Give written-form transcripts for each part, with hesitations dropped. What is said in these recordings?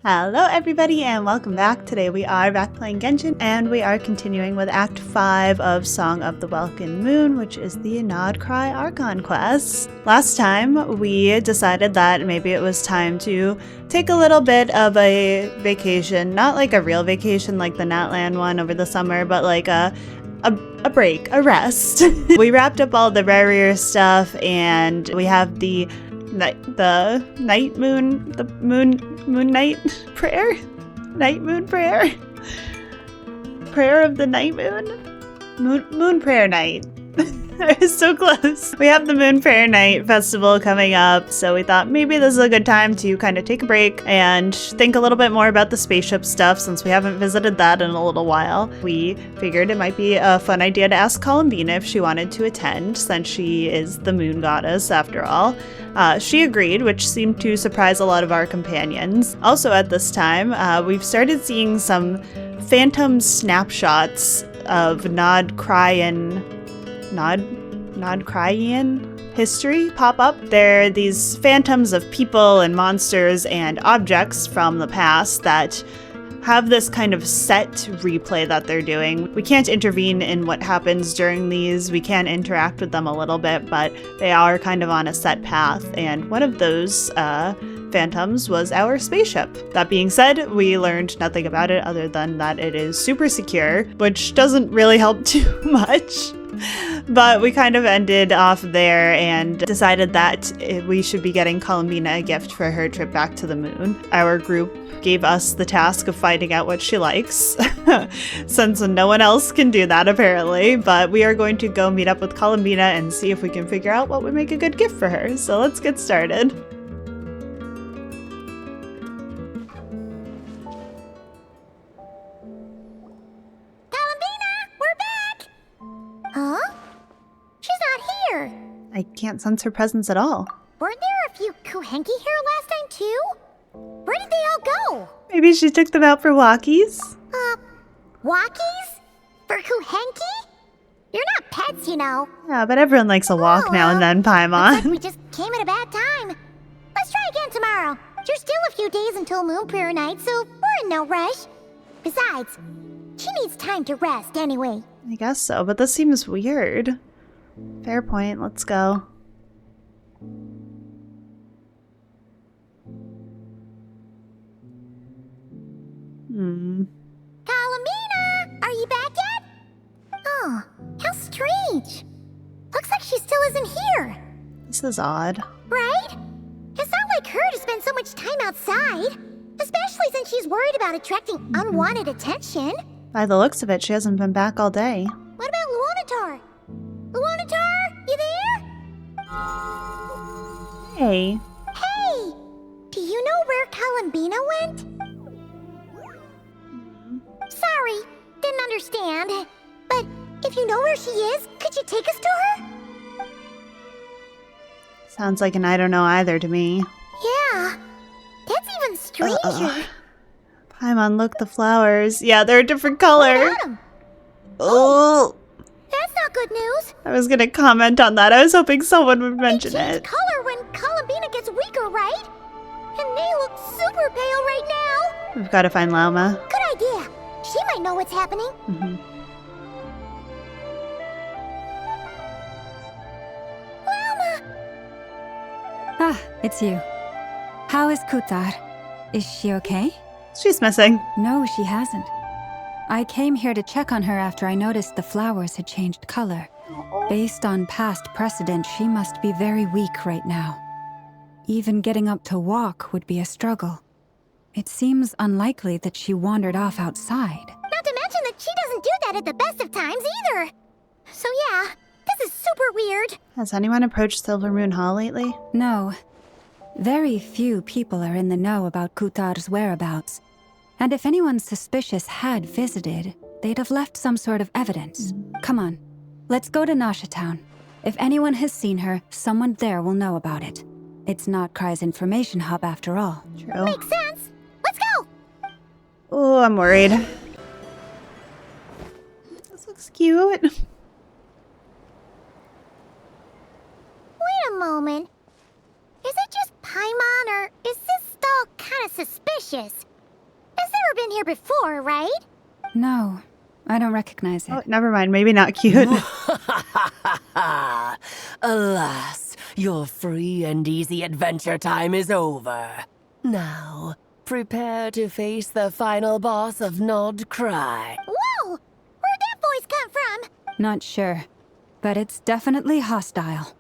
Hello everybody and welcome back. Today we are back playing Genshin and we are continuing with Act 5 of Song of the Welkin Moon, which is the Krai Archon quest. Last time we decided that maybe it was time to take a little bit of a vacation, not like a real vacation like the Natland one over the summer, but like a break, a rest. We wrapped up all the rarier stuff and we have the night moon, the moon night prayer, night moon prayer, prayer of the night moon prayer night. I was so close. We have the Moon Prayer Night festival coming up, so we thought maybe this is a good time to kind of take a break and think a little bit more about the spaceship stuff since we haven't visited that in a little while. We figured it might be a fun idea to ask Columbina if she wanted to attend since she is the moon goddess after all. She agreed, which seemed to surprise a lot of our companions. Also at this time, we've started seeing some phantom snapshots of Nocturne history pop up. They're these phantoms of people and monsters and objects from the past that have this kind of set replay that they're doing. We can't intervene in what happens during these. We can interact with them a little bit, but they are kind of on a set path. And one of those phantoms was our spaceship. That being said, we learned nothing about it other than that it is super secure, which doesn't really help too much. But we kind of ended off there and decided that we should be getting Columbina a gift for her trip back to the moon. Our group gave us the task of finding out what she likes, since no one else can do that apparently, but we are going to go meet up with Columbina and see if we can figure out what would make a good gift for her. So let's get started. I can't sense her presence at all. Weren't there a few Kuhenki here last time too? Where did they all go? Maybe she took them out for walkies? Walkies? For Kuhenki? You're not pets, you know. Yeah, but everyone likes a walk now and then, Paimon. Looks like we just came at a bad time. Let's try again tomorrow. There's still a few days until Moon Prayer Night, so we're in no rush. Besides, she needs time to rest anyway. I guess so, but this seems weird. Fair point, let's go. Columbina! Are you back yet? Oh, how strange. Looks like she still isn't here. This is odd. Right? It's not like her to spend so much time outside. Especially since she's worried about attracting unwanted attention. By the looks of it, she hasn't been back all day. What about Luanatar? Luanatar, you there? Hey. Hey! Do you know where Columbina went? Sorry, didn't understand. But if you know where she is, could you take us to her? Sounds like an I don't know either to me. Yeah, that's even stranger. Paimon, look, the flowers. Yeah, they're a different color. What about 'em? Oh. That's not good news. I was gonna comment on that. I was hoping someone would mention They change it. color when Columbina gets weaker, right? And they look super pale right now. We've got to find Lauma. Good idea. She might know what's happening. Lauma! Ah, it's you. How is Kutar? Is she okay? She's missing. No, she hasn't. I came here to check on her after I noticed the flowers had changed color. Based on past precedent, she must be very weak right now. Even getting up to walk would be a struggle. It seems unlikely that she wandered off outside. Not to mention that she doesn't do that at the best of times either. So yeah, this is super weird. Has anyone approached Silver Moon Hall lately? No. Very few people are in the know about Kutar's whereabouts. And if anyone suspicious had visited, they'd have left some sort of evidence. Come on, let's go to Nasha Town. If anyone has seen her, someone there will know about it. It's not Krai's information hub after all. True. Makes sense. Let's go. Oh, I'm worried. This looks cute. Wait a moment. Is it just Paimon, or is this stall kind of suspicious? never been here before, right? No, I don't recognize it. Oh, never mind. Maybe not cute. Alas, your free and easy adventure time is over. Now, prepare to face the final boss of Krai. Whoa! Where'd that voice come from? Not sure, but it's definitely hostile.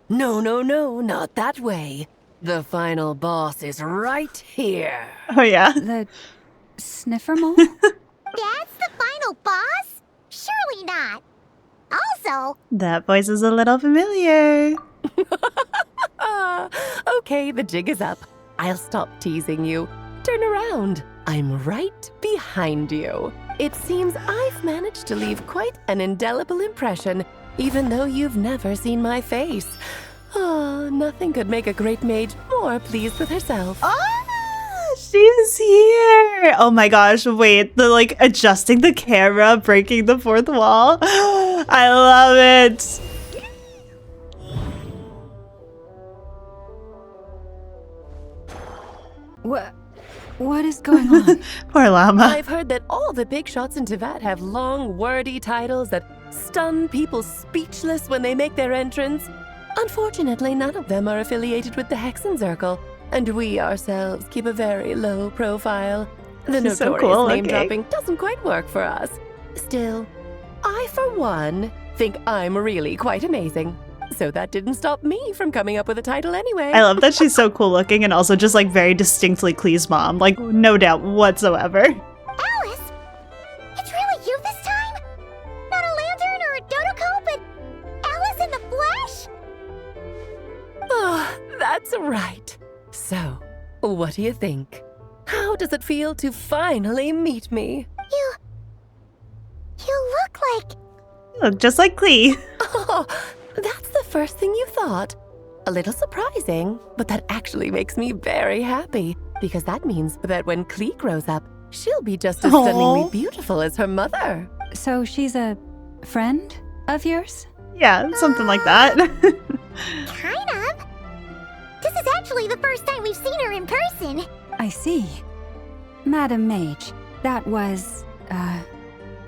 No, not that way. The final boss is right here. Oh, yeah. The sniffer mole? That's the final boss? Surely not. Also, That voice is a little familiar. Okay, the jig is up. I'll stop teasing you. Turn around. I'm right behind you. It seems I've managed to leave quite an indelible impression, even though you've never seen my face. Oh, nothing could make a great mage more pleased with herself. Ah, she's here. Oh my gosh, wait. The adjusting the camera, breaking the fourth wall. I love it. What is going on? Poor llama. I've heard that all the big shots in Teyvat have long, wordy titles that stun people speechless when they make their entrance. Unfortunately, none of them are affiliated with the Hexenzirkel, and we ourselves keep a very low profile. The She's so notorious cool looking. name-dropping doesn't quite work for us. Still, I, for one, think I'm really quite amazing. So that didn't stop me from coming up with a title anyway. I love that she's so cool looking and also just very distinctly Klee's mom. No doubt whatsoever. Alice? It's really you this time? Not a lantern or a dodo but Alice in the flesh? Oh, that's right. So, what do you think? How does it feel to finally meet me? You look like... You look just like Klee. Oh, that's the first thing you thought. A little surprising, but that actually makes me very happy, because that means that when Klee grows up, she'll be just as Aw. stunningly beautiful as her mother. So she's a friend of yours? Yeah, something like that. Kind of. This is actually the first time we've seen her in person. I see. Madam Mage, that was,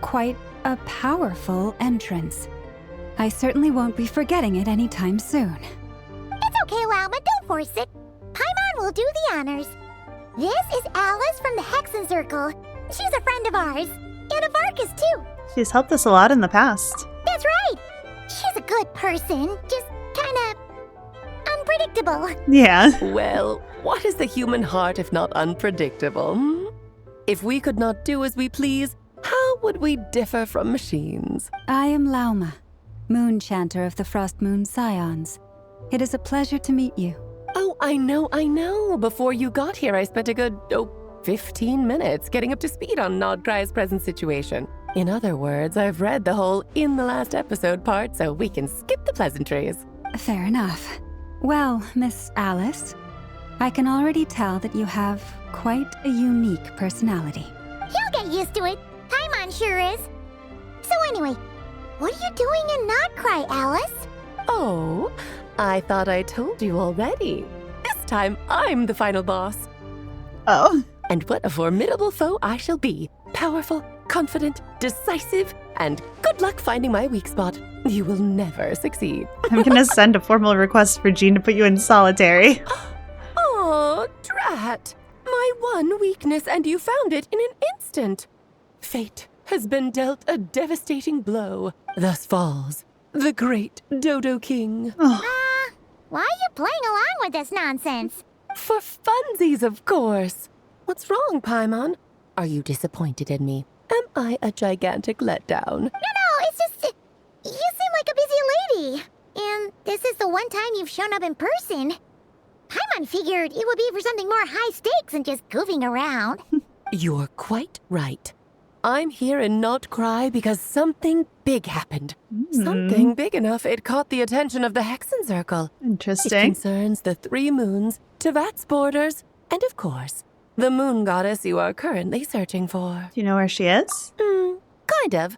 quite a powerful entrance. I certainly won't be forgetting it anytime soon. It's okay, Llama, don't force it. Paimon will do the honors. This is Alice from the Hexenzirkel. She's a friend of ours. And of Arcus, too. She's helped us a lot in the past. That's right. She's a good person, just kinda... unpredictable. Yeah. Well, what is the human heart if not unpredictable? Hmm? If we could not do as we please, how would we differ from machines? I am Lauma, Moon Chanter of the Frost Moon Scions. It is a pleasure to meet you. Oh, I know. Before you got here, I spent a good, 15 minutes getting up to speed on Nocturne's present situation. In other words, I've read the whole in the last episode part, so we can skip the pleasantries. Fair enough. Well, Miss Alice, I can already tell that you have quite a unique personality. He'll get used to it. Paimon sure is. So anyway, what are you doing in Nocturne, Alice? Oh, I thought I told you already. This time, I'm the final boss. Oh. And what a formidable foe I shall be. Powerful, confident, decisive, and good luck finding my weak spot. You will never succeed. I'm gonna send a formal request for Jean to put you in solitary. Oh, drat. My one weakness, and you found it in an instant. Fate has been dealt a devastating blow. Thus falls the great Dodo King. Oh, Why are you playing along with this nonsense? For funsies, of course. What's wrong, Paimon? Are you disappointed in me? Am I a gigantic letdown? No, it's just... you seem like a busy lady. And this is the one time you've shown up in person. Paimon figured it would be for something more high stakes than just goofing around. You're quite right. I'm here in Krai because something big happened. Something big enough it caught the attention of the Hexenzirkel. It interesting. concerns the 3 moons, Teyvat's borders, and of course, the moon goddess you are currently searching for. Do you know where she is? Kind of.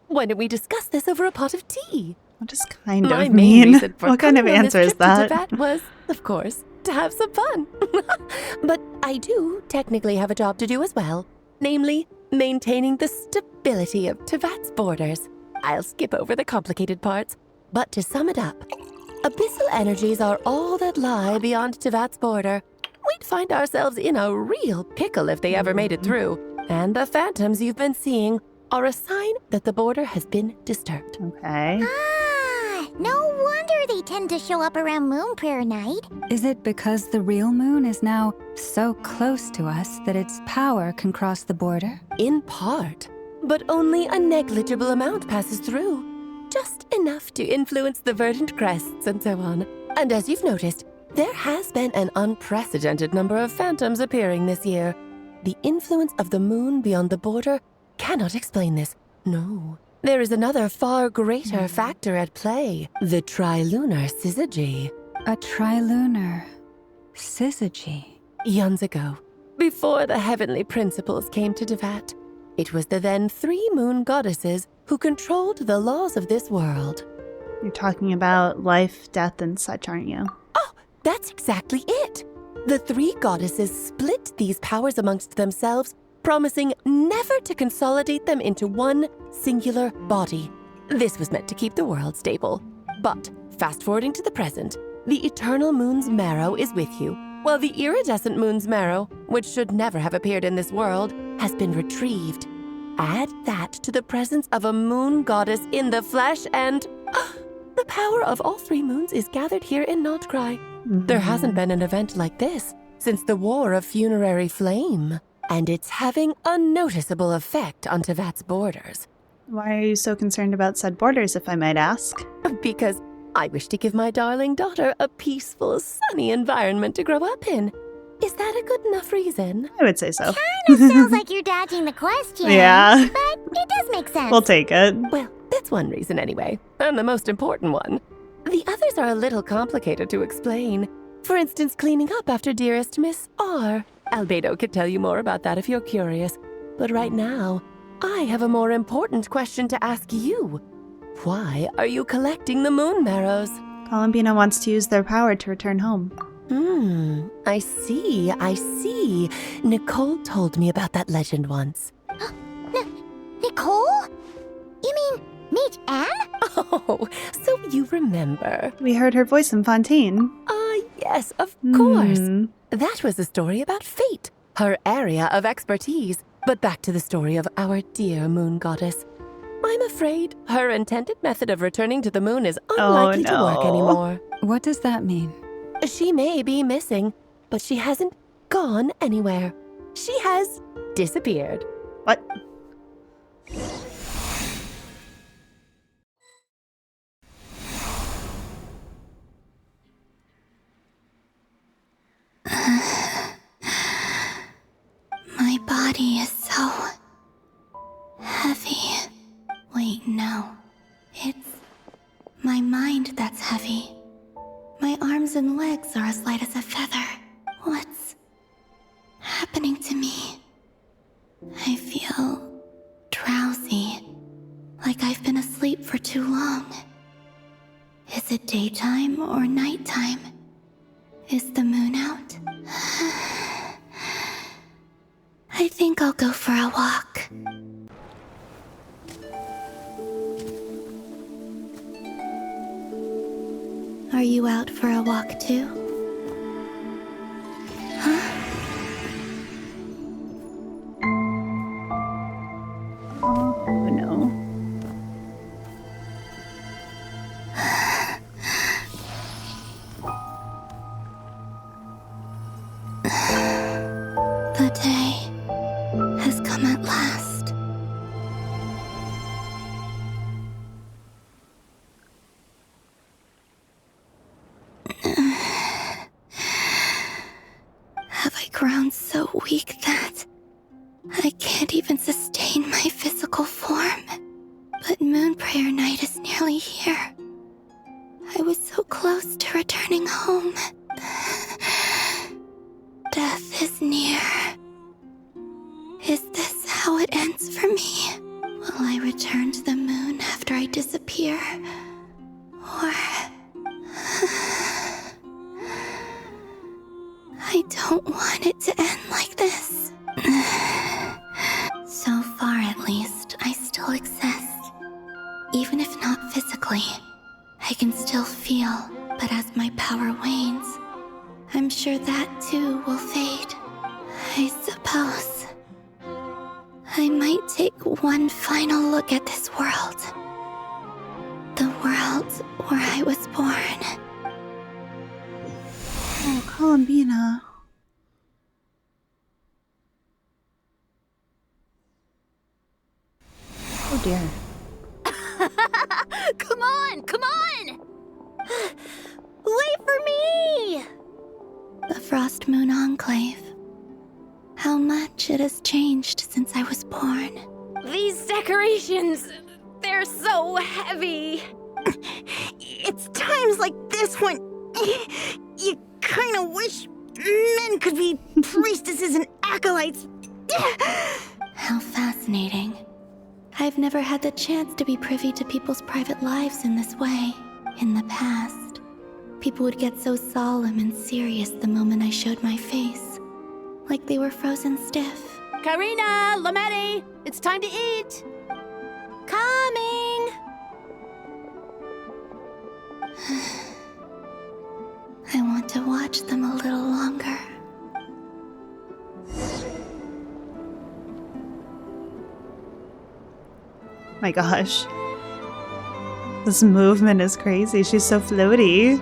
Why don't we discuss this over a pot of tea? What does kind My of main mean? reason for What kind of coming on this answer is trip to that? Teyvat was, of course, to have some fun. But I do technically have a job to do as well, namely maintaining the stability of Tevat's borders. I'll skip over the complicated parts, but to sum it up, abyssal energies are all that lie beyond Tevat's border. We'd find ourselves in a real pickle if they ever made it through, and the phantoms you've been seeing are a sign that the border has been disturbed. Okay. Ah, no wonder they tend to show up around Moon Prayer Night. Is it because the real moon is now so close to us that its power can cross the border? In part, but only a negligible amount passes through. Just enough to influence the verdant crests and so on. And as you've noticed, there has been an unprecedented number of phantoms appearing this year. The influence of the moon beyond the border cannot explain this. No. There is another far greater factor at play. The trilunar syzygy. A trilunar syzygy. Eons ago, before the heavenly principles came to Tevat, it was the then 3 moon goddesses who controlled the laws of this world. You're talking about life, death, and such, aren't you? Oh, that's exactly it. The 3 goddesses split these powers amongst themselves, promising never to consolidate them into one singular body. This was meant to keep the world stable. But, fast-forwarding to the present, the eternal moon's marrow is with you, while the iridescent moon's marrow, which should never have appeared in this world, has been retrieved. Add that to the presence of a moon goddess in the flesh and... the power of all 3 moons is gathered here in Nocturne. There hasn't been an event like this since the War of Funerary Flame, and it's having a noticeable effect on Tevat's borders. Why are you so concerned about said borders, if I might ask? Because I wish to give my darling daughter a peaceful, sunny environment to grow up in. Is that a good enough reason? I would say so. Kinda sounds like you're dodging the question. Yeah. But it does make sense. We'll take it. Well, that's one reason anyway, and the most important one. The others are a little complicated to explain. For instance, cleaning up after dearest Miss R. Albedo could tell you more about that if you're curious. But right now, I have a more important question to ask you. Why are you collecting the moon marrows? Columbina wants to use their power to return home. I see. Nicole told me about that legend once. Nicole? You mean Meet Anne? Oh, so you remember. We heard her voice in Fontaine. Yes, of course. That was a story about fate, her area of expertise. But back to the story of our dear moon goddess. I'm afraid her intended method of returning to the moon is unlikely to work anymore. What does that mean? She may be missing, but she hasn't gone anywhere. She has disappeared. What? My body is so heavy. Wait, no. It's my mind that's heavy. My arms and legs are as light as a feather. What's happening to me? I feel drowsy, like I've been asleep for too long. Is it daytime or nighttime? Is the moon out? I think I'll go for a walk. Are you out for a walk too? Huh? Oh no. The day has come at last. Have I grown so weak that I can't even sustain my physical form? But Moon Prayer Night is nearly here. I was so close to returning home. Death is near. Is this how it ends for me? Will I return to the moon after I disappear? Or... right. I suppose I might take one final look at this world. The world where I was born. Oh, Columbina. Oh dear. Come on, come on! Wait for me! The Frost Moon Enclave. How much it has changed since I was born. These decorations, they're so heavy. It's times like this when you kind of wish men could be priestesses and acolytes. How fascinating. I've never had the chance to be privy to people's private lives in this way. In the past, people would get so solemn and serious the moment I showed my face. Like they were frozen stiff. Karina, Lametti, it's time to eat. Coming! I want to watch them a little longer. My gosh. This movement is crazy. She's so floaty.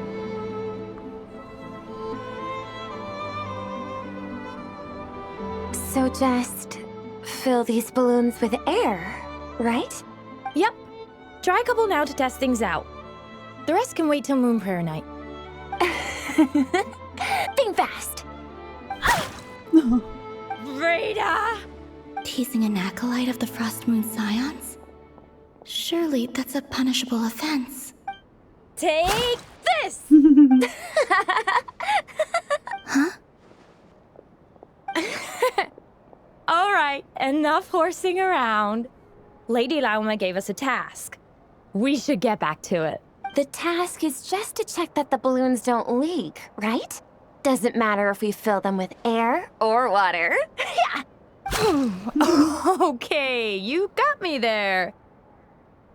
So just fill these balloons with air, right? Yep. Try a couple now to test things out. The rest can wait till Moon Prayer night. Think fast. Rita! Teasing an acolyte of the Frost Moon Scions? Surely that's a punishable offense. Take this! Huh? All right, enough horsing around. Lady Lauma gave us a task. We should get back to it. The task is just to check that the balloons don't leak, right? Doesn't matter if we fill them with air or water. Yeah. Okay, you got me there.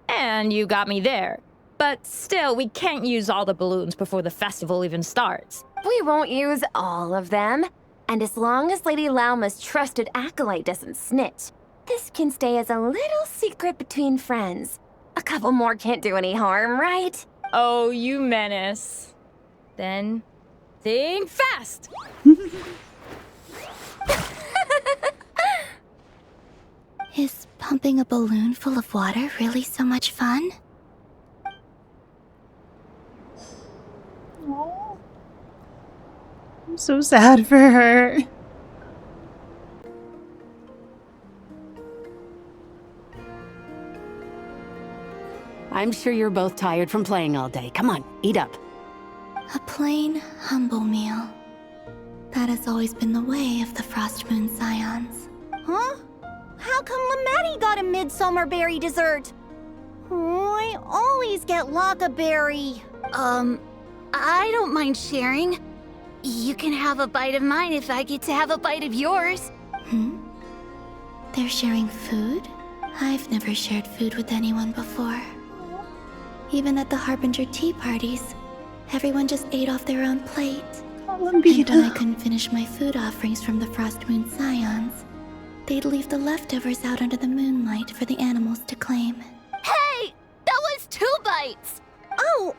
And you got me there. But still, we can't use all the balloons before the festival even starts. We won't use all of them. And as long as Lady Lauma's trusted acolyte doesn't snitch, this can stay as a little secret between friends. A couple more can't do any harm, right? Oh, you menace. Then, think fast! Is pumping a balloon full of water really so much fun? I'm so sad for her. I'm sure you're both tired from playing all day. Come on, eat up. A plain, humble meal. That has always been the way of the Frost Moon Scions. Huh? How come Lametti got a midsummer berry dessert? Oh, I always get Lockaberry. I don't mind sharing. You can have a bite of mine if I get to have a bite of yours. They're sharing food? I've never shared food with anyone before. Even at the Harbinger tea parties, everyone just ate off their own plate. And when I couldn't finish my food offerings from the Frost Moon Scions, they'd leave the leftovers out under the moonlight for the animals to claim. Hey! That was 2 bites! Oh,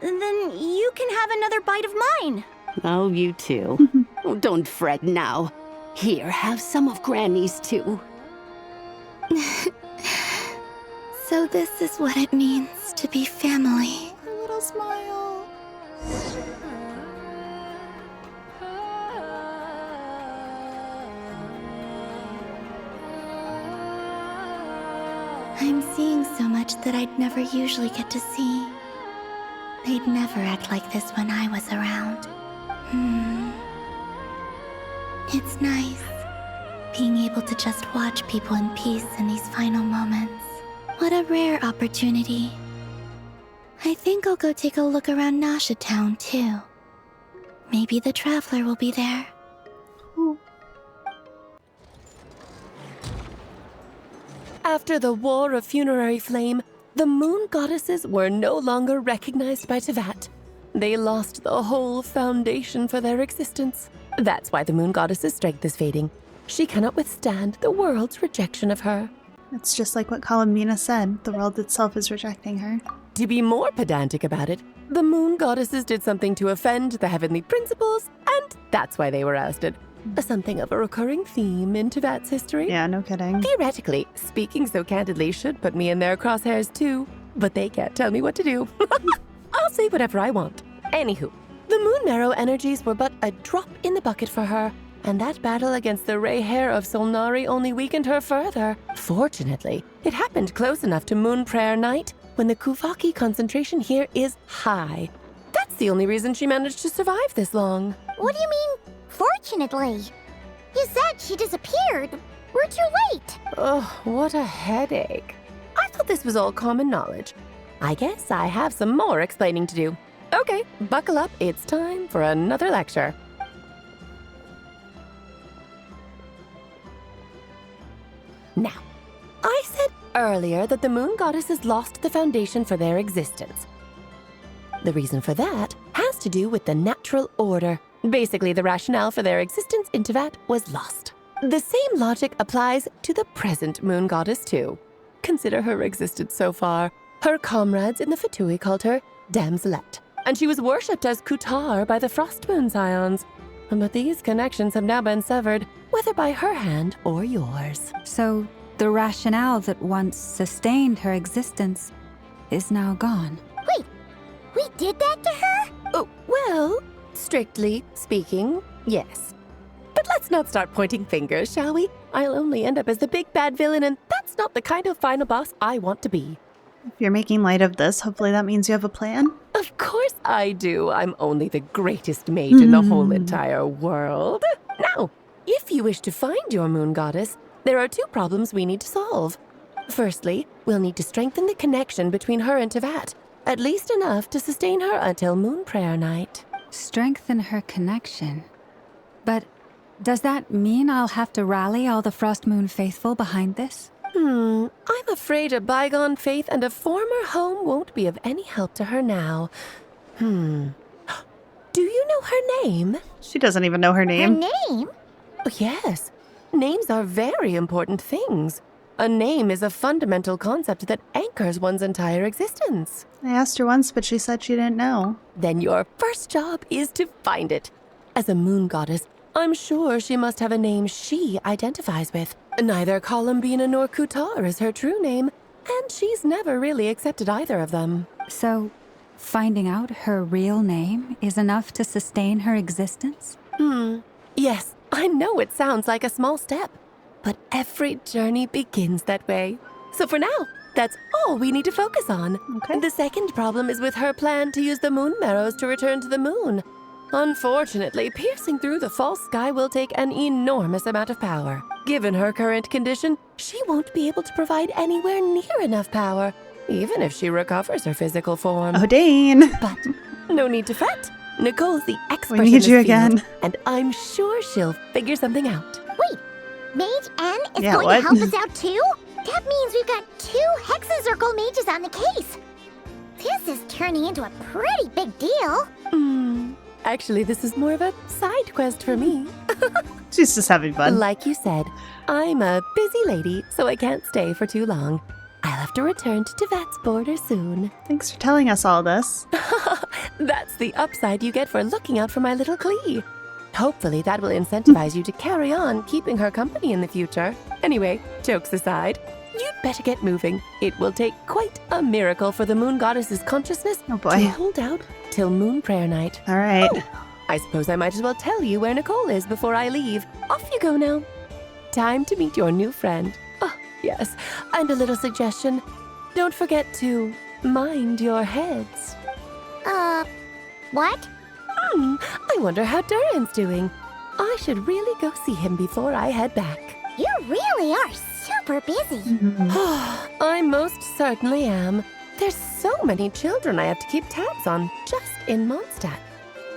then you can have another bite of mine. Oh, you too. Oh, don't fret now. Here, have some of Granny's too. So this is what it means to be family. Her little smile. I'm seeing so much that I'd never usually get to see. They'd never act like this when I was around. It's nice, being able to just watch people in peace in these final moments. What a rare opportunity. I think I'll go take a look around Nasha Town, too. Maybe the Traveler will be there. After the War of Funerary Flame, the Moon Goddesses were no longer recognized by Tevat. They lost the whole foundation for their existence. That's why the moon goddess's strength is fading. She cannot withstand the world's rejection of her. It's just like what Columnina said. The world itself is rejecting her. To be more pedantic about it, the moon goddesses did something to offend the heavenly principles, and that's why they were ousted. Something of a recurring theme in Tevat's history. Yeah, no kidding. Theoretically, speaking so candidly should put me in their crosshairs too, but they can't tell me what to do. I'll say whatever I want. Anywho, the moon marrow energies were but a drop in the bucket for her, and that battle against the Ray Hair of Solnari only weakened her further. Fortunately, it happened close enough to Moon Prayer Night when the Kuvaki concentration here is high. That's the only reason she managed to survive this long. What do you mean, fortunately? You said she disappeared. We're too late. Oh, what a headache. I thought this was all common knowledge. I guess I have some more explaining to do. Okay, buckle up. It's time for another lecture. Now, I said earlier that the moon goddesses lost the foundation for their existence. The reason for that has to do with the natural order. Basically, the rationale for their existence in Tevat was lost. The same logic applies to the present moon goddess too. Consider her existence so far. Her comrades in the Fatui called her Damselette, and she was worshipped as Kutar by the Frost Moon Scions. But these connections have now been severed, whether by her hand or yours. So, the rationale that once sustained her existence is now gone. Wait, we did that to her? Oh, well, strictly speaking, yes. But let's not start pointing fingers, shall we? I'll only end up as the big bad villain, and that's not the kind of final boss I want to be. If you're making light of this, hopefully that means you have a plan. Of course I do. I'm only the greatest mage in the whole entire world. Now, if you wish to find your moon goddess, there are two problems we need to solve. Firstly, we'll need to strengthen the connection between her and Tevat, at least enough to sustain her until Moon Prayer Night. Strengthen her connection. But does that mean I'll have to rally all the Frost Moon faithful behind this? I'm afraid a bygone faith and a former home won't be of any help to her now. Do you know her name? She doesn't even know her Her name. name? Oh, yes. Names are very important things. A name is a fundamental concept that anchors one's entire existence. I asked her once, but she said she didn't know. Then your first job is to find it. As a moon goddess, I'm sure she must have a name she identifies with. Neither Columbina nor Kutar is her true name, and she's never really accepted either of them. So, finding out her real name is enough to sustain her existence? Yes, I know it sounds like a small step, but every journey begins that way. So for now, that's all we need to focus on. Okay. The second problem is with her plan to use the moon marrows to return to the moon. Unfortunately, piercing through the false sky will take an enormous amount of power. Given her current condition, she won't be able to provide anywhere near enough power, even if she recovers her physical form. Oh, Dane. But no need to fret. Nicole's the expert We need in this you field, again. and I'm sure she'll figure something out. Wait, Mage N is Yeah, going what? to help us out too? That means we've got 2 Hexacircle mages on the case. This is turning into a pretty big deal. Actually, this is more of a side quest for me. She's just having fun. Like you said, I'm a busy lady, so I can't stay for too long. I'll have to return to Tevat's border soon. Thanks for telling us all this. That's the upside you get for looking out for my little Klee. Hopefully that will incentivize you to carry on keeping her company in the future. Anyway, jokes aside, you'd better get moving. It will take quite a miracle for the moon goddess's consciousness Oh, boy. to hold out till Moon Prayer Night. All right. I suppose I might as well tell you where Nicole is before I leave. Off you go now. Time to meet your new friend. Oh, yes. And a little suggestion. Don't forget to mind your heads. What? I wonder how Durin's doing. I should really go see him before I head back. You really are super busy. I most certainly am. There's so many children I have to keep tabs on just in Mondstadt.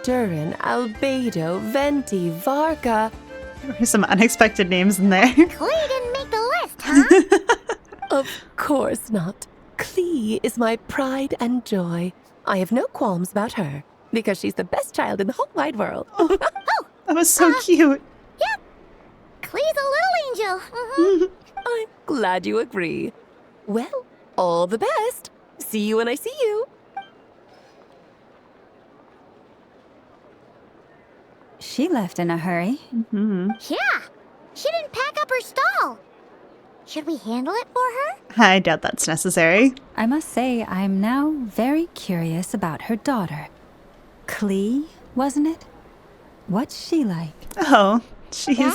Durin, Albedo, Venti, Varka. There were some unexpected names in there. Klee didn't make the list, huh? Of course not. Klee is my pride and joy. I have no qualms about her, because she's the best child in the whole wide world. Oh, That was so cute. Yep. Klee's a little angel. Mhm. I'm glad you agree. Well, all the best. See you when I see you. She left in a hurry. Yeah. She didn't pack up her stall. Should we handle it for her? I doubt that's necessary. I must say, I'm now very curious about her daughter. Klee, wasn't it? What's she like? Oh, she's Long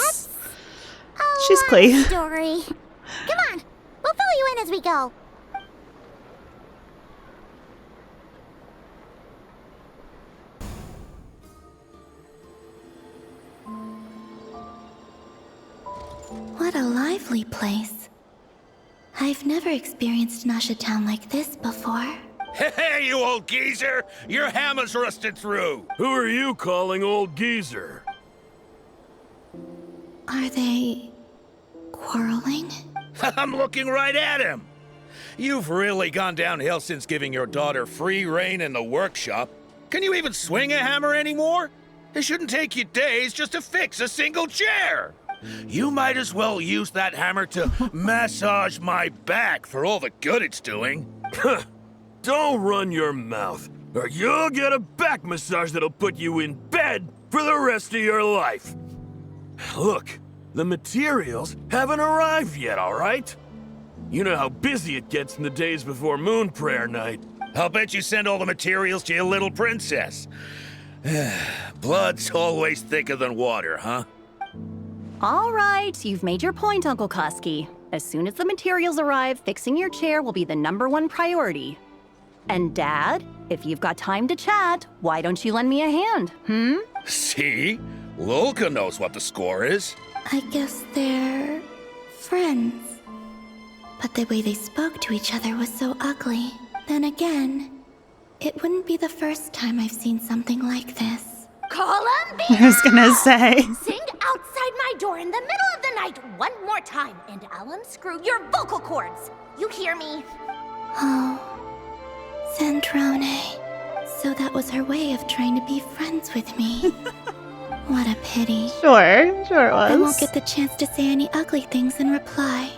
Klee. story. Come on. We'll fill you in as we go. What a lively place. I've never experienced Nasha Town like this before. Hey, you old geezer! Your hammer's rusted through! Who are you calling old geezer? Are they quarreling? I'm looking right at him! You've really gone downhill since giving your daughter free rein in the workshop. Can you even swing a hammer anymore? It shouldn't take you days just to fix a single chair! You might as well use that hammer to massage my back for all the good it's doing. Don't run your mouth, or you'll get a back massage that'll put you in bed for the rest of your life. Look, the materials haven't arrived yet, all right? You know how busy it gets in the days before Moon Prayer Night. I'll bet you send all the materials to your little princess. Blood's always thicker than water, huh? All right, you've made your point, Uncle Koski. As soon as the materials arrive, fixing your chair will be the #1 priority. And Dad, if you've got time to chat, why don't you lend me a hand, See? Lolka knows what the score is. I guess they're friends. But the way they spoke to each other was so ugly. Then again, it wouldn't be the first time I've seen something like this. Columbia! I was gonna say. Sing outside my door in the middle of the night one more time, and I'll unscrew your vocal cords. You hear me? Oh, Zandrone. So that was her way of trying to be friends with me. What a pity. Sure it was. I won't get the chance to say any ugly things in reply.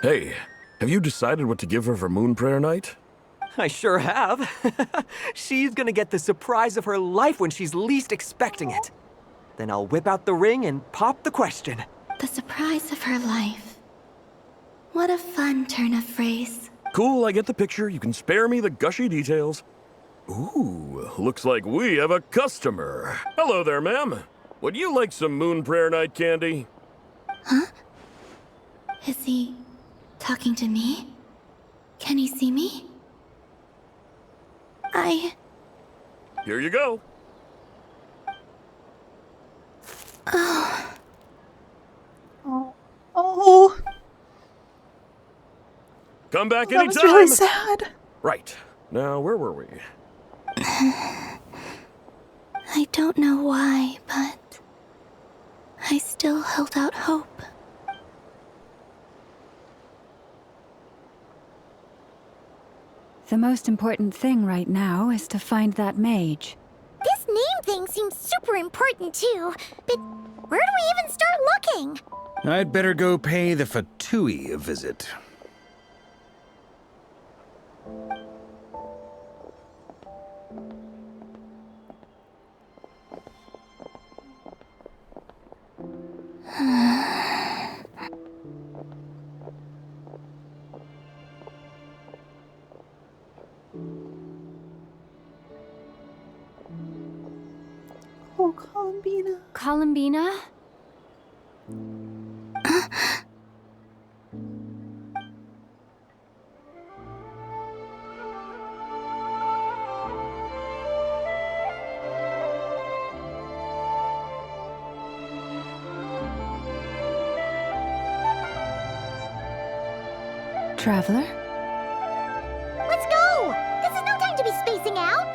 Hey, have you decided what to give her for Moon Prayer Night? I sure have. She's gonna get the surprise of her life when she's least expecting it. Then I'll whip out the ring and pop the question. The surprise of her life. What a fun turn of phrase. Cool, I get the picture. You can spare me the gushy details. Ooh, looks like we have a customer. Hello there, ma'am. Would you like some Moon Prayer Night candy? Huh? Is he talking to me? Can he see me? Here you go. Oh. Oh, Come back that was anytime. really sad. Right. Now, where were we? I don't know why, but I still held out hope. The most important thing right now is to find that mage. This name thing seems super important too, but where do we even start looking? I'd better go pay the Fatui a visit. Oh, Columbina. Columbina? Traveler? Let's go! This is no time to be spacing out!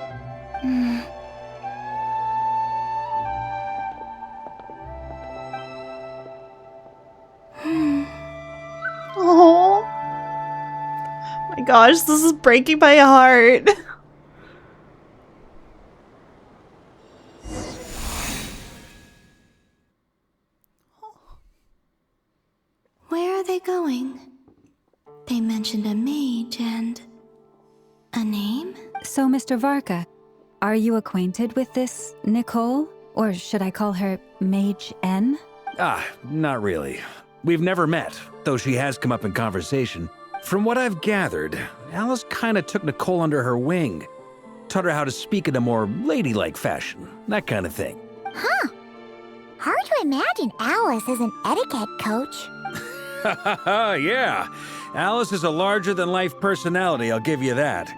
Oh my gosh, this is breaking my heart. they going? They mentioned a mage and... a name? So, Mr. Varka, are you acquainted with this Nicole? Or should I call her Mage N? Not really. We've never met, though she has come up in conversation. From what I've gathered, Alice kinda took Nicole under her wing. Taught her how to speak in a more ladylike fashion, that kind of thing. Huh. Hard to imagine Alice as an etiquette coach. Yeah. Alice is a larger-than-life personality, I'll give you that.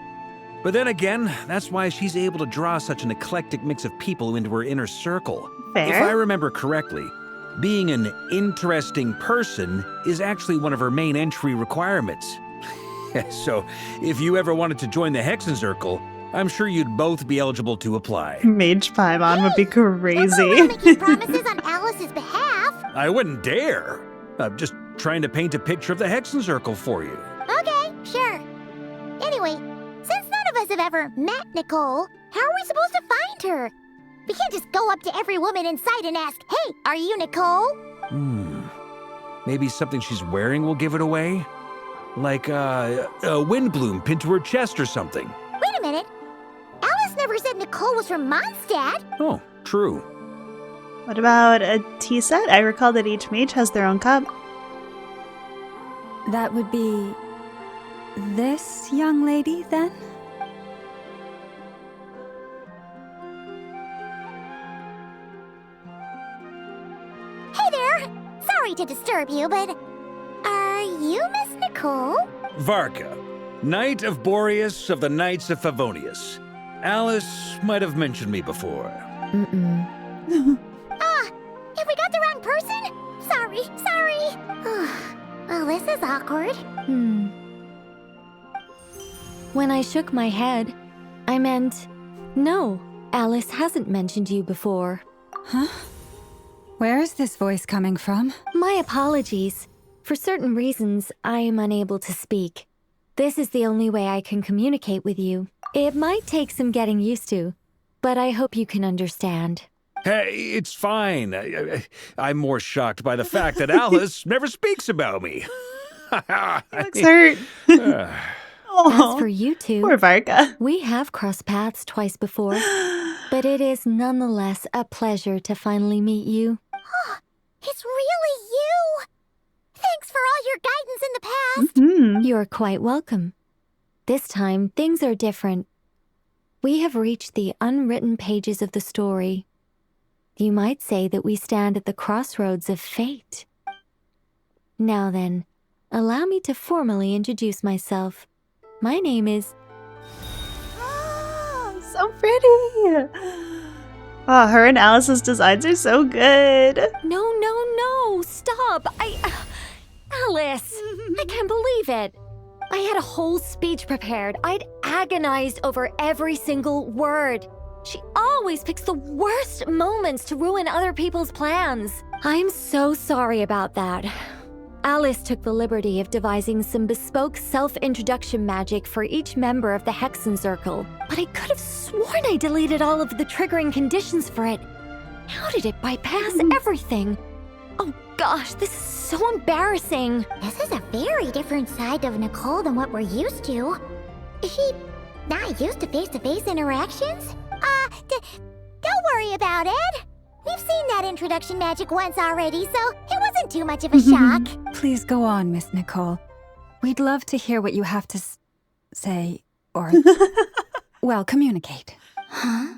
But then again, that's why she's able to draw such an eclectic mix of people into her inner circle. Fair. If I remember correctly, being an interesting person is actually one of her main entry requirements. So, if you ever wanted to join the Hexen Circle, I'm sure you'd both be eligible to apply. Mage Paimon would be crazy. We're making promises on Alice's behalf. I wouldn't dare. I'm just trying to paint a picture of the Hexen Circle for you. Okay, sure. Anyway, since none of us have ever met Nicole, how are we supposed to find her? We can't just go up to every woman in sight and ask, "Hey, are you Nicole?" Maybe something she's wearing will give it away? Like, a windbloom pinned to her chest or something. Wait a minute. Alice never said Nicole was from Mondstadt. Oh, true. What about a tea set? I recall that each mage has their own cup. That would be this young lady, then? Hey there. Sorry to disturb you, but are you Miss Nicole? Varka, Knight of Boreas of the Knights of Favonius. Alice might have mentioned me before. Have we got the wrong person? Sorry. Well, this is awkward. When I shook my head, I meant, no, Alice hasn't mentioned you before. Huh? Where is this voice coming from? My apologies. For certain reasons, I am unable to speak. This is the only way I can communicate with you. It might take some getting used to, but I hope you can understand. Hey, it's fine. I'm more shocked by the fact that Alice never speaks about me. Looks hurt. As for you two, Poor Varka. we have crossed paths twice before, but it is nonetheless a pleasure to finally meet you. It's really you. Thanks for all your guidance in the past. You're quite welcome. This time, things are different. We have reached the unwritten pages of the story. You might say that we stand at the crossroads of fate. Now then, allow me to formally introduce myself. My name is... So pretty. Oh, her and Alice's designs are so good. No, stop! Alice! I can't believe it! I had a whole speech prepared. I'd agonized over every single word. She always picks the worst moments to ruin other people's plans. I'm so sorry about that. Alice took the liberty of devising some bespoke self-introduction magic for each member of the Hexen Circle, but I could have sworn I deleted all of the triggering conditions for it. How did it bypass everything? Oh gosh, this is so embarrassing. This is a very different side of Nicole than what we're used to. Is she not used to face-to-face interactions? Don't worry about it. We've seen that introduction magic once already, so it wasn't too much of a shock. Please go on, Miss Nicole. We'd love to hear what you have to say, or, well, communicate. Huh?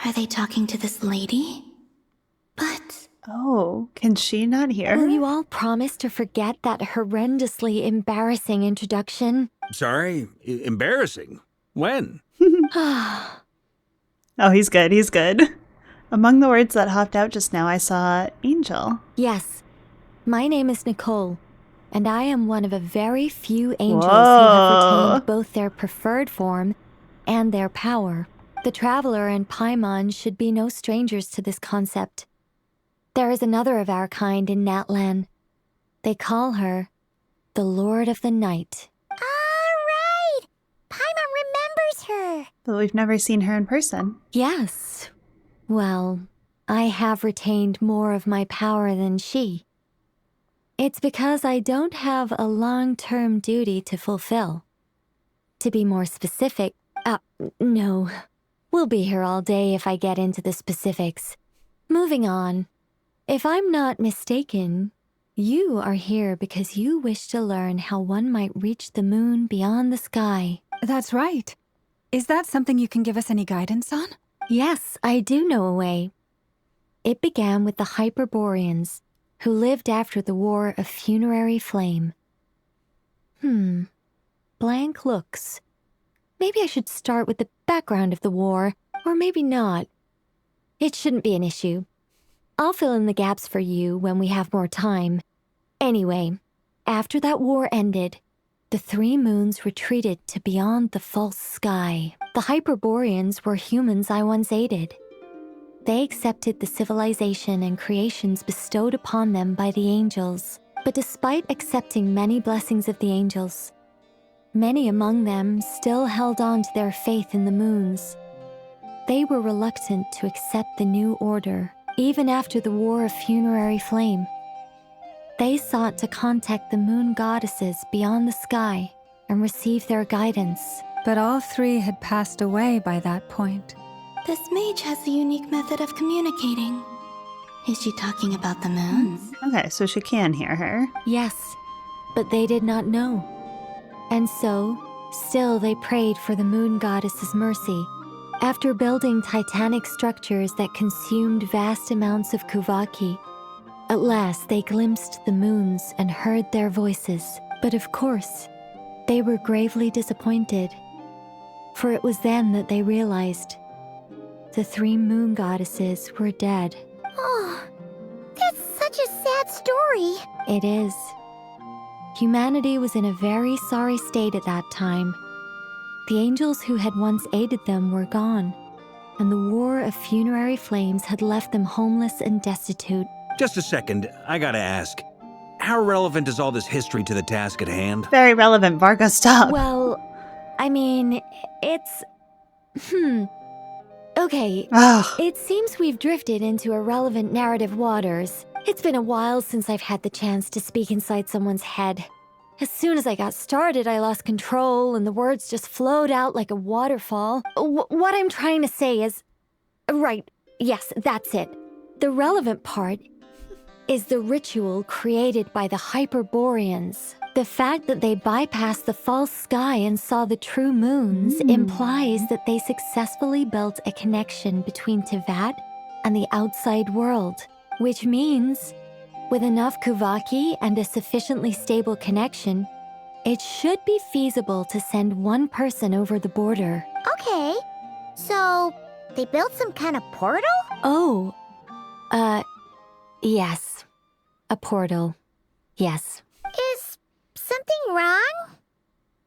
Are they talking to this lady? But... Oh, can she not hear? Will you all promise to forget that horrendously embarrassing introduction? Sorry? Embarrassing? When? Oh, he's good. Among the words that hopped out just now, I saw Angel. Yes. My name is Nicole, and I am one of a very few angels who Whoa. have retained both their preferred form and their power. The Traveler and Paimon should be no strangers to this concept. There is another of our kind in Natlan. They call her the Lord of the Night. All right. Paimon remembers her. But we've never seen her in person. Yes. Well, I have retained more of my power than she. It's because I don't have a long-term duty to fulfill. To be more specific, no. We'll be here all day if I get into the specifics. Moving on. If I'm not mistaken, you are here because you wish to learn how one might reach the moon beyond the sky. That's right. Is that something you can give us any guidance on? Yes, I do know a way. It began with the Hyperboreans, who lived after the War of Funerary Flame. Blank looks. Maybe I should start with the background of the war, or maybe not. It shouldn't be an issue. I'll fill in the gaps for you when we have more time. Anyway, after that war ended, the three moons retreated to beyond the false sky. The Hyperboreans were humans I once aided. They accepted the civilization and creations bestowed upon them by the angels. But despite accepting many blessings of the angels, many among them still held on to their faith in the moons. They were reluctant to accept the new order, even after the War of Funerary Flame. They sought to contact the moon goddesses beyond the sky and receive their guidance. But all three had passed away by that point. This mage has a unique method of communicating. Is she talking about the moons? Okay, so she can hear her. Yes, but they did not know. And so, still they prayed for the moon goddess's mercy. After building titanic structures that consumed vast amounts of Kuvaki, at last they glimpsed the moons and heard their voices. But of course, they were gravely disappointed. For it was then that they realized the three moon goddesses were dead. Oh, that's such a sad story. It is. Humanity was in a very sorry state at that time. The angels who had once aided them were gone, and the War of Funerary Flames had left them homeless and destitute. Just a second, I gotta ask. How relevant is all this history to the task at hand? Very relevant, Vargo, stop. Well, I mean, it's... Okay, it seems we've drifted into irrelevant narrative waters. It's been a while since I've had the chance to speak inside someone's head. As soon as I got started, I lost control and the words just flowed out like a waterfall. What I'm trying to say is... Right, yes, that's it. The relevant part is the ritual created by the Hyperboreans. The fact that they bypassed the false sky and saw the true moons implies that they successfully built a connection between Tevat and the outside world, which means, with enough Kuvaki and a sufficiently stable connection, it should be feasible to send one person over the border. Okay, so they built some kind of portal? Oh, yes. A portal. Yes. Is something wrong?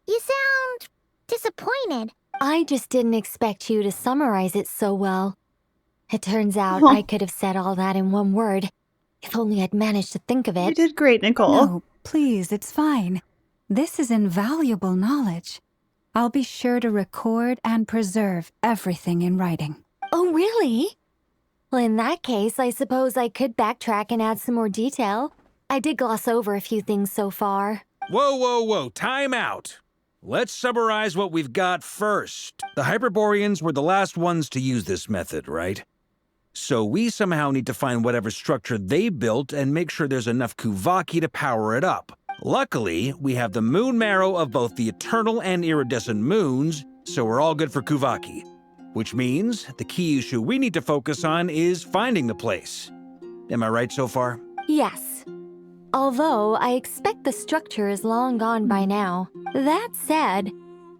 You sound disappointed. I just didn't expect you to summarize it so well. It turns out I could have said all that in one word, if only I'd managed to think of it. You did great, Nicole. No, please, it's fine. This is invaluable knowledge. I'll be sure to record and preserve everything in writing. Oh, really? Well, in that case, I suppose I could backtrack and add some more detail. I did gloss over a few things so far. Whoa, time out. Let's summarize what we've got first. The Hyperboreans were the last ones to use this method, right? So we somehow need to find whatever structure they built and make sure there's enough Kuvaki to power it up. Luckily, we have the moon marrow of both the eternal and iridescent moons, so we're all good for Kuvaki. Which means the key issue we need to focus on is finding the place. Am I right so far? Yes. Although I expect the structure is long gone by now. That said,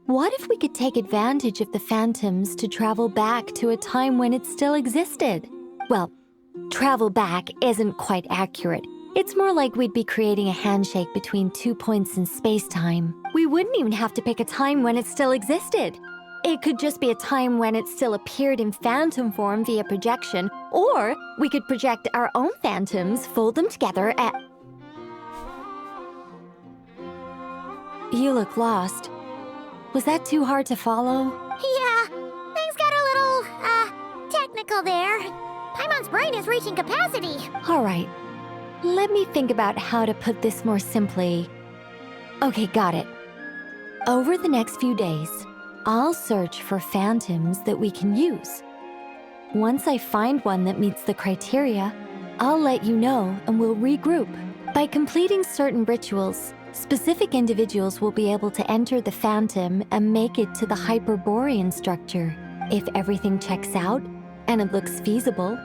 what if we could take advantage of the phantoms to travel back to a time when it still existed? Well, travel back isn't quite accurate. It's more like we'd be creating a handshake between 2 points in space-time. We wouldn't even have to pick a time when it still existed. It could just be a time when it still appeared in phantom form via projection, or we could project our own phantoms, fold them together at... You look lost. Was that too hard to follow? Yeah, things got a little, technical there. Paimon's brain is reaching capacity. All right. Let me think about how to put this more simply. Okay, got it. Over the next few days, I'll search for phantoms that we can use. Once I find one that meets the criteria, I'll let you know and we'll regroup. By completing certain rituals, specific individuals will be able to enter the phantom and make it to the Hyperborean structure. If everything checks out and it looks feasible,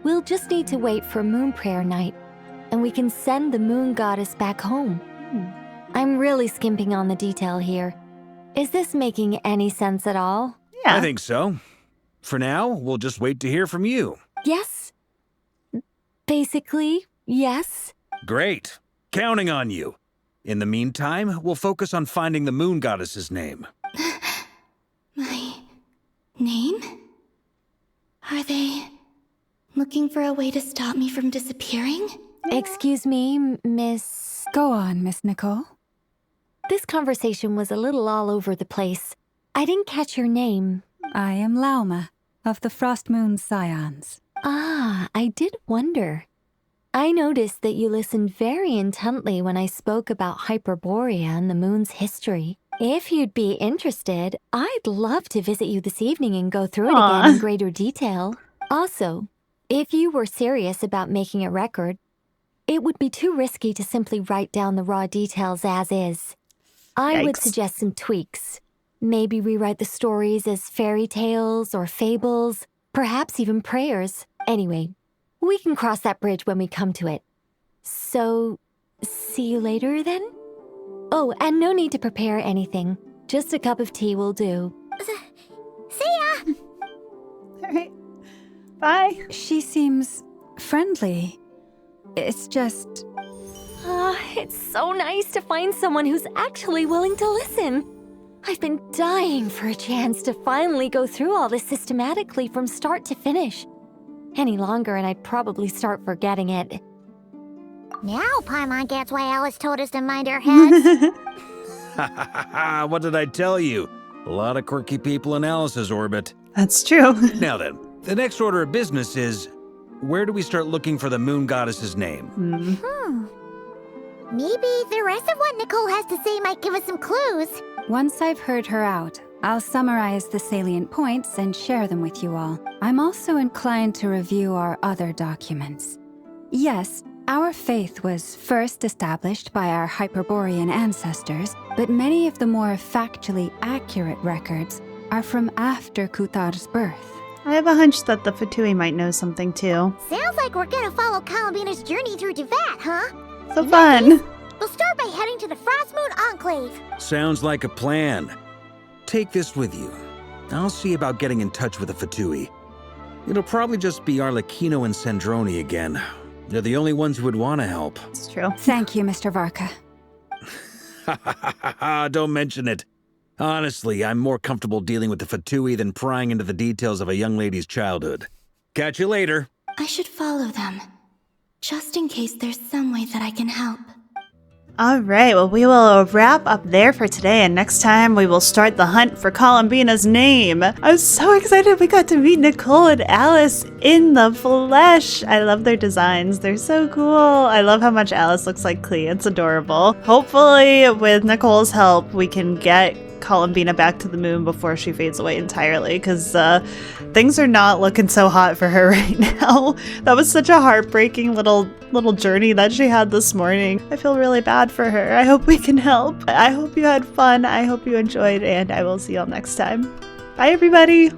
we'll just need to wait for Moon Prayer Night, and we can send the Moon Goddess back home. I'm really skimping on the detail here. Is this making any sense at all? Yeah. I think so. For now, we'll just wait to hear from you. Yes. Basically, yes. Great. Counting on you. In the meantime, we'll focus on finding the Moon Goddess's name. My name? Are they looking for a way to stop me from disappearing? Excuse me, Miss... Go on, Miss Nicole. This conversation was a little all over the place. I didn't catch your name. I am Lauma, of the Frost Moon Scions. Ah, I did wonder. I noticed that you listened very intently when I spoke about Hyperborea and the moon's history. If you'd be interested, I'd love to visit you this evening and go through it again in greater detail. Also, if you were serious about making a record, it would be too risky to simply write down the raw details as is. I would suggest some tweaks. Maybe rewrite the stories as fairy tales or fables, perhaps even prayers. Anyway, we can cross that bridge when we come to it. So, see you later then? Oh, and no need to prepare anything. Just a cup of tea will do. See ya! All right. Bye. She seems friendly. It's just... It's so nice to find someone who's actually willing to listen. I've been dying for a chance to finally go through all this systematically from start to finish. Any longer and I'd probably start forgetting it. Now Paimon gets why Alice told us to mind our heads. What did I tell you? A lot of quirky people in Alice's orbit. That's true. Now then, the next order of business is, where do we start looking for the Moon Goddess's name? Maybe the rest of what Nicole has to say might give us some clues. Once I've heard her out, I'll summarize the salient points and share them with you all. I'm also inclined to review our other documents. Yes, our faith was first established by our Hyperborean ancestors, but many of the more factually accurate records are from after Kutar's birth. I have a hunch that the Fatui might know something too. Sounds like we're gonna follow Columbina's journey through Devat, huh? So fun. We'll start by heading to the Frost Moon Enclave. Sounds like a plan. Take this with you. I'll see about getting in touch with the Fatui. It'll probably just be Arlecchino and Sandroni again. They're the only ones who would want to help. It's true. Thank you, Mr. Varka. Don't mention it. Honestly, I'm more comfortable dealing with the Fatui than prying into the details of a young lady's childhood. Catch you later. I should follow them, just in case there's some way that I can help. All right, well, we will wrap up there for today, and next time we will start the hunt for Columbina's name. I'm so excited we got to meet Nicole and Alice in the flesh. I love their designs. They're so cool. I love how much Alice looks like Klee. It's adorable. Hopefully, with Nicole's help, we can get Columbina back to the moon before she fades away entirely, because things are not looking so hot for her right now. That was such a heartbreaking little journey that she had this morning. I feel really bad for her. I hope we can help. I hope you had fun. I hope you enjoyed, and I will see y'all next time. Bye, everybody.